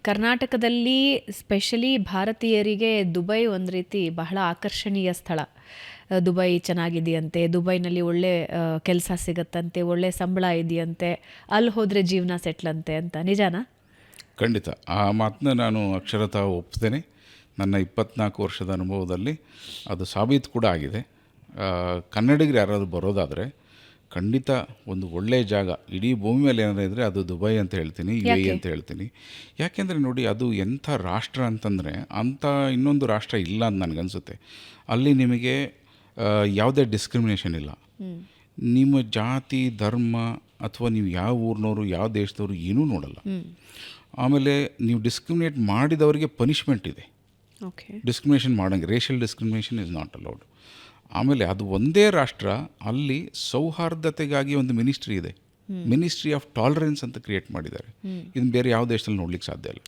ಕರ್ನಾಟಕದಲ್ಲಿ ಸ್ಪೆಷಲಿ ಭಾರತೀಯರಿಗೆ ದುಬೈ ಒಂದು ರೀತಿ ಬಹಳ ಆಕರ್ಷಣೀಯ ಸ್ಥಳ. ದುಬೈ ಚೆನ್ನಾಗಿದೆಯಂತೆ, ದುಬೈನಲ್ಲಿ ಒಳ್ಳೆ ಕೆಲಸ ಸಿಗತ್ತಂತೆ, ಒಳ್ಳೆ ಸಂಬಳ ಇದೆಯಂತೆ, ಅಲ್ಲಿ ಹೋದರೆ ಜೀವನ ಸೆಟ್ಲಂತೆ ಅಂತ. ನಿಜಾನಾ? ಖಂಡಿತ ಆ ಮಾತನ್ನ ನಾನು ಅಕ್ಷರತಃ ಒಪ್ತೇನೆ. ನನ್ನ 24 ವರ್ಷದ ಅನುಭವದಲ್ಲಿ ಅದು ಸಾಬೀತು ಕೂಡ ಆಗಿದೆ. ಕನ್ನಡಿಗರು ಯಾರಾದರೂ ಬರೋದಾದರೆ ಖಂಡಿತ ಒಂದು ಒಳ್ಳೆಯ ಜಾಗ ಇಡೀ ಭೂಮಿ ಮೇಲೆ ಏನಾದರೂ ಇದ್ದರೆ ಅದು ದುಬೈ ಅಂತ ಹೇಳ್ತೀನಿ, UAE ಅಂತ ಹೇಳ್ತೀನಿ. ಯಾಕೆಂದರೆ ನೋಡಿ, ಅದು ಎಂಥ ರಾಷ್ಟ್ರ ಅಂತಂದರೆ ಅಂಥ ಇನ್ನೊಂದು ರಾಷ್ಟ್ರ ಇಲ್ಲ ಅಂತ ನನಗನ್ಸುತ್ತೆ. ಅಲ್ಲಿ ನಿಮಗೆ ಯಾವುದೇ ಡಿಸ್ಕ್ರಿಮಿನೇಷನ್ ಇಲ್ಲ. ನಿಮ್ಮ ಜಾತಿ, ಧರ್ಮ ಅಥವಾ ನೀವು ಯಾವ ಊರಿನವರು, ಯಾವ ದೇಶದವರು ಏನೂ ನೋಡಲ್ಲ. ಆಮೇಲೆ ನೀವು ಡಿಸ್ಕ್ರಿಮಿನೇಟ್ ಮಾಡಿದವರಿಗೆ ಪನಿಷ್ಮೆಂಟ್ ಇದೆ. ಡಿಸ್ಕ್ರಿಮಿನೇಷನ್ ಮಾಡೋಂಗೆ, racial discrimination is not allowed. ಆಮೇಲೆ ಅದು ಒಂದೇ ರಾಷ್ಟ್ರ, ಅಲ್ಲಿ ಸೌಹಾರ್ದತೆಗಾಗಿ ಒಂದು ಮಿನಿಸ್ಟ್ರಿ ಇದೆ, ಮಿನಿಸ್ಟ್ರಿ ಆಫ್ ಟಾಲರೆನ್ಸ್ ಅಂತ ಕ್ರಿಯೇಟ್ ಮಾಡಿದ್ದಾರೆ. ಇದನ್ನು ಬೇರೆ ಯಾವ ದೇಶದಲ್ಲಿ ನೋಡ್ಲಿಕ್ಕೆ ಸಾಧ್ಯ ಇಲ್ಲ.